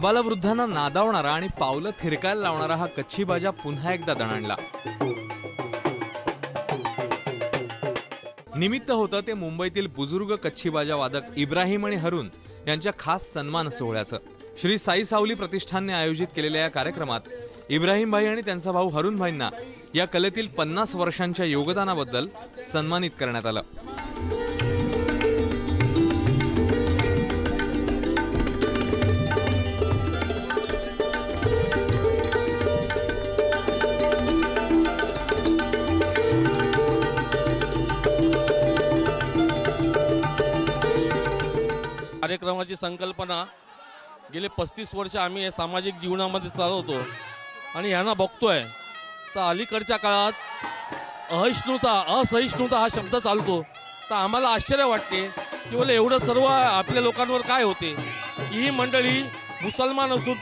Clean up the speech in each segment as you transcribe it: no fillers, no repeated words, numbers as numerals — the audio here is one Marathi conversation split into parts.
आबालवृद्धांना नादावणारा आणि पावलं थिरकायला लावणारा हा कच्छी बाजा पुन्हा एकदा दणाणला। निमित्त होतं ते मुंबईतील बुजुर्ग कच्छी बाजा वादक इब्राहिम आणि हरून यांच्या खास सन्मान सोहळ्याचं। श्री साई सावली प्रतिष्ठानने आयोजित केलेल्या या कार्यक्रमात इब्राहिम भाई आणि त्यांचा भाऊ हरून भाईंना या कलेतील 50 वर्षांच्या योगदानाबद्दल सन्मानित करण्यात आलं। कार्यक्रमाची संकल्पना गेले 35 वर्ष आम्ही हे सामाजिक जीवनामध्ये चालवतो आणि यांना बघतोय तर अलीकडच्या काळात असहिष्णुता हा शब्द चालतो, तर आम्हाला आश्चर्य वाटते की बोले एवढं सर्व आपल्या लोकांवर काय होते। ही मंडळी मुसलमान असून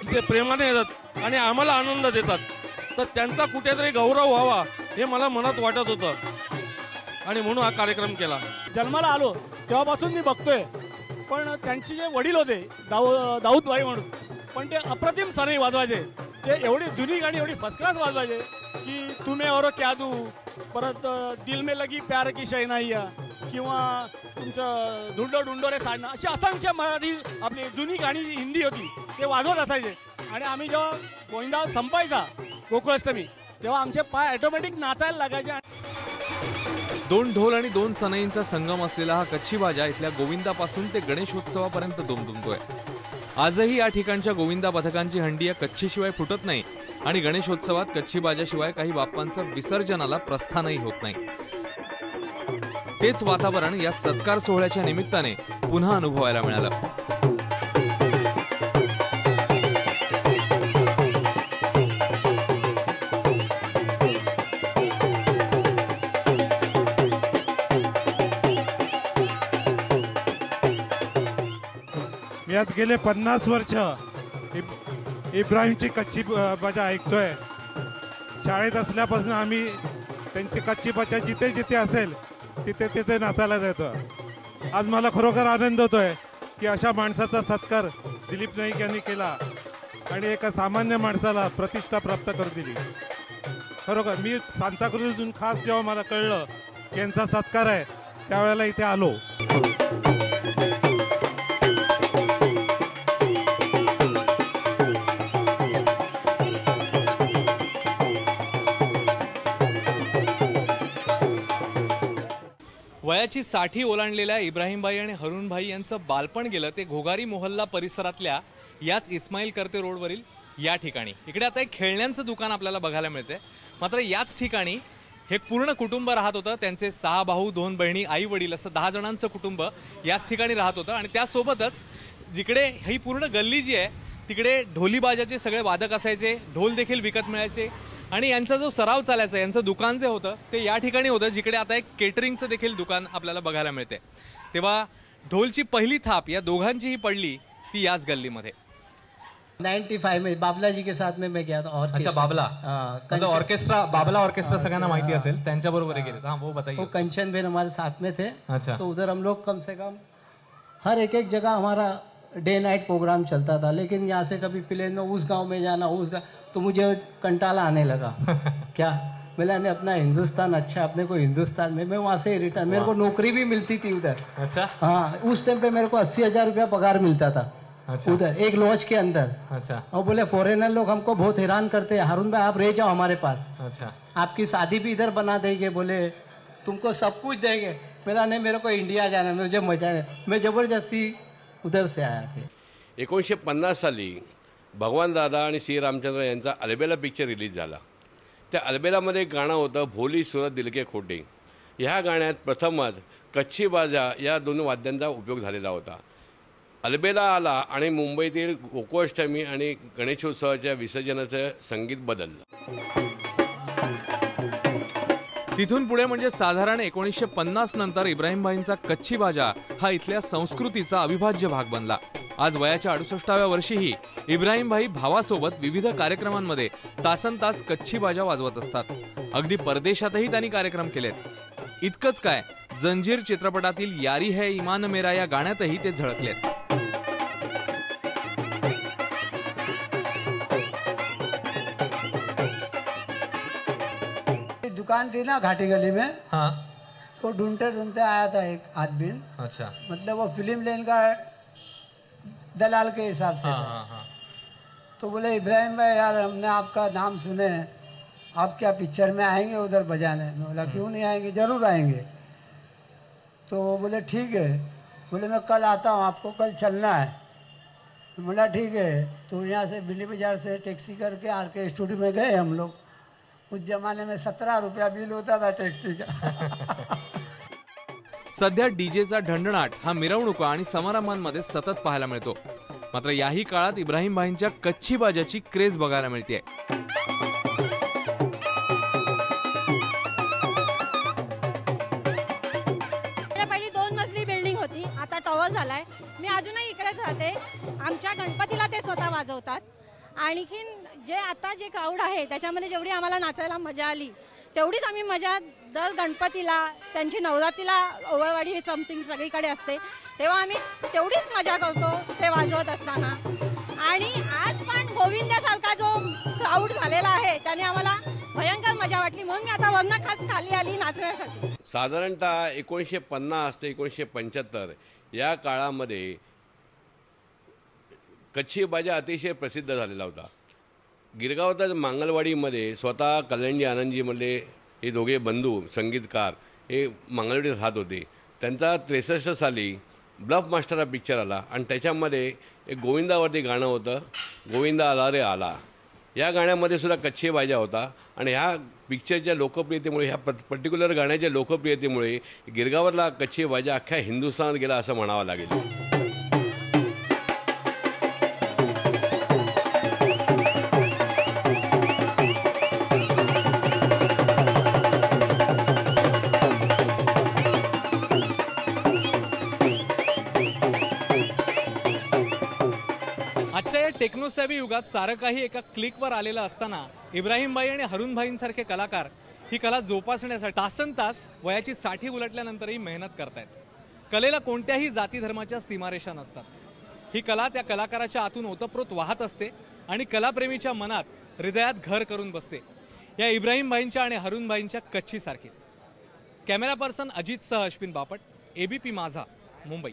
इथे प्रेमाने येतात आणि आम्हाला आनंद देतात, तर त्यांचा कुठेतरी गौरव व्हावा हे मला मनात वाटत होतं आणि म्हणून हा कार्यक्रम केला। जन्माला आलो तेव्हापासून मी बघतोय, पण त्यांचे जे वडील होते दाऊद भाई म्हणून, पण ते अप्रतिम सनई वाजवायचे। ते एवढी जुनी गाणी एवढी फर्स्ट क्लास वाजवायचे की तुम्हें और क्या दू, परत दिल में लगी प्यार की शहनाईया किंवा तुमचं ढुंडो ढुंडो रे साडणं, अशी असंख्य मराठी आपली जुनी गाणी हिंदी होती ते वाजवत असायचे। आणि आम्ही जेव्हा गोविंदा संपायचा गोकुळाष्टमी तेव्हा आमचे पाय ऑटोमॅटिक नाचायला लागायचे। 2 ढोल आणि 2 सनईंचा संगम असलेला हा कच्छी बाजा इथल्या गोविंदापासून ते गणेशोत्सवापर्यंत दुमदुमतोय। आजही या ठिकाणच्या गोविंदा पथकांची हंडी या कच्छीशिवाय फुटत नाही आणि गणेशोत्सवात कच्छी बाजाशिवाय काही बाप्पांचं विसर्जनाला प्रस्थानही होत नाही। तेच वातावरण या सत्कार सोहळ्याच्या निमित्ताने पुन्हा अनुभवायला मिळालं। यात गेले 50 वर्ष इब्राहिमची कच्छी बाजा ऐकतोय। शाळेत असल्यापासून आम्ही त्यांची कच्छी बाजा जिथे जिथे असेल तिथे तिथे नाचायला जातो। आज मला खरोखर आनंद होतोय की अशा माणसाचा सत्कार दिलीप नाईक यांनी केला आणि एका सामान्य माणसाला प्रतिष्ठा प्राप्त करून दिली। खरोखर मी सांताक्रूजहून खास जेव्हा मला कळलं की यांचा सत्कार आहे त्यावेळेला इथे आलो। वयाची 60 ओलांडलेल्या इब्राहिम भाई आणि हरून भाई यांचं बालपण गेलं ते घोगारी मोहल्ला परिसरातल्या याच इस्माईल करते रोडवरील या ठिकाणी। इकडे आता एक खेळण्यांचं दुकान आपल्याला बघायला मिळते, मात्र याच ठिकाणी हे पूर्ण कुटुंब राहत होतं। त्यांचे 6 भाऊ 2 बहिणी आई वडील असं 10 जणांचं कुटुंब याच ठिकाणी राहत होतं आणि त्यासोबतच जिकडे ही पूर्ण गल्ली जी आहे तिकडे ढोली बाजाचे सगळे वादक असायचे, ढोल देखील विकत मिळायचे आणि यांचा जो सराव चालायचा यांचं दुकान जे होतं ते या ठिकाणी होतं, जिकडे आता एक केटरिंगचं देखील दुकान आपल्याला बघायला मिळते। तेव्हा ढोलची पहिली थाप या दोघांचीही पडली ती याच गल्लीमध्ये। 95 में बाबला जी के साथ में मैं गया था। अच्छा, बाबला मतलब ऑर्केस्ट्रा, बाबला ऑर्केस्ट्रा सगळ्यांना माहिती असेल, त्यांच्याबरोबर गेले। हां, वो बताइए। वो कंचन बेन हमारे साथ में थे। अच्छा। तो उधर हम लोग कम से कम हर एक जगह हमारा डे नाइट प्रोग्राम चलता था, लेकिन यहाँ से कभी प्लेन में उस गांव में जाना उस गाँव, तो मुझे कंटाला आने लगा। क्या मैंने अपना हिंदुस्तान अच्छा, अपने को हिंदुस्तान में मैं वहाँ से रिटर्न, मेरे को नौकरी भी मिलती थी उधर। अच्छा। हाँ, उस टाइम पे मेरे को 80,000 रुपया पगार मिलता था। अच्छा। उधर एक लॉज के अंदर। अच्छा। और बोले फॉरेनर लोग हमको बहुत हैरान करते हैं, हारून भाई आप रह जाओ हमारे पास। अच्छा। आपकी शादी भी इधर बना देंगे, बोले तुमको सब कुछ देंगे। मेरा नहीं, मेरे को इंडिया जाना, मुझे मजा नहीं, मैं जबरदस्ती उधर से आया थे। 1950 साली भगवान दादा आणि श्री रामचंद्र यांचा अलबेला पिक्चर रिलीज झाला। त्या अलबेलामध्ये एक गाणं होतं, भोली सुरत दिल के खोटे। ह्या गाण्यात प्रथमच कच्छी बाजा या 2 वाद्यांचा उपयोग झालेला होता। अलबेला आला आणि मुंबईतील गोकुळाष्टमी आणि गणेशोत्सवाच्या विसर्जनाचं संगीत बदललं। तिथून पुढे म्हणजे साधारण 1950 नंतर इब्राहिम भाईंचा कच्छी बाजा हा इथल्या संस्कृतीचा अविभाज्य भाग बनला। आज वयाच्या 68व्या वर्षीही इब्राहिम भाई भावासोबत विविध कार्यक्रमांमध्ये तासनतास कच्छी बाजा वाजवत असतात। अगदी परदेशातही त्यांनी कार्यक्रम केलेत। इतकंच काय, जंजीर चित्रपटातील यारी है ईमान मेरा या गाण्यातही ते झळकलेत। दुकान थी ना घाटी गली में, हाँ तो ढूंढते ढूंढते आया था एक आदमी, अच्छा मतलब वो फिल्म लेन का दलाल के हिसाब से हाँ था। हाँ हाँ तो बोले इब्राहिम भाई यार हमने आपका नाम सुने, आप क्या पिक्चर में आएंगे उधर बजाने? मैं बोला क्यों नहीं आएंगे, जरूर आएंगे। तो वो बोले ठीक है, बोले मैं कल आता हूँ, आपको कल चलना है। तो बोला ठीक है। तो यहाँ से बिल्ली बाजार से टैक्सी करके RK स्टूडियो में गए हम लोग। उस जमाने में 17 रुपया बिल होता था टॅक्सी का। सध्या डीजेचा ढणढणाट हा मिरवणुका आणि समारंभांमध्ये सतत पाहायला मिळतो. मात्र याही काळात इब्राहिम भाईंच्या कच्ची बाजाची क्रेज बघायला मिळते. पहिली 2 मजली बिल्डिंग होती, आता टॉवर झालाय. मी अजूनही इकडेच राहते. आमच्या गणपतीला ते स्वतः वाजवतात. आणखीन जे आता जे क्राऊड आहे त्याच्यामध्ये जेवढी आम्हाला नाचायला मजा आली तेवढीच आम्ही मजा दर गणपतीला, त्यांची नवरात्रीला ओवळवाडी समथिंग सगळीकडे असते तेव्हा आम्ही तेवढीच मजा करतो ते वाजवत असताना. आणि आज पण गोविंदासारखा जो क्राऊड झालेला आहे त्याने आम्हाला भयंकर मजा वाटली. म्हणून मी आता वरनं खास खाली आली नाचण्यासाठी. साधारणतः 1950 ते 1975 या काळामध्ये कच्छी बाजा अतिशय प्रसिद्ध झालेला होता. गिरगावातच मंगलवाडीमध्ये स्वतः कल्याणजी आनंदजीमधले हे दोघे बंधू संगीतकार हे मंगलवाडीत राहत होते. त्यांचा 63 साली ब्लफ मास्टर हा पिक्चर आला आणि त्याच्यामध्ये एक गोविंदावरती गाणं होतं, गोविंदा आला रे आला. या गाण्यामध्ये सुद्धा कच्छी बाजा होता. आणि ह्या पिक्चरच्या लोकप्रियतेमुळे, ह्या पर्टिक्युलर गाण्याच्या लोकप्रियतेमुळे गिरगावातला कच्छी बाजा अख्ख्या हिंदुस्थानात गेला असं म्हणावं लागेल. आजच्या या टेक्नोसेव्ही युगात सारं काही एका क्लिकवर आलेलं असताना इब्राहिमभाई आणि हरुणभाईंसारखे कलाकार ही कला जोपासण्यासाठी तासनतास वयाची 60 उलटल्यानंतरही मेहनत करतायत. कलेला कोणत्याही जाती धर्माच्या सीमारेषा नसतात. ही कला त्या कलाकाराच्या आतून ओतप्रोत वाहत असते आणि कलाप्रेमीच्या मनात हृदयात घर करून बसते. या इब्राहिमभाईंच्या आणि हरुणभाईंच्या कच्छी सारखीच. कॅमेरा पर्सन अजितसह अश्विन बापट, ABP माझा, मुंबई.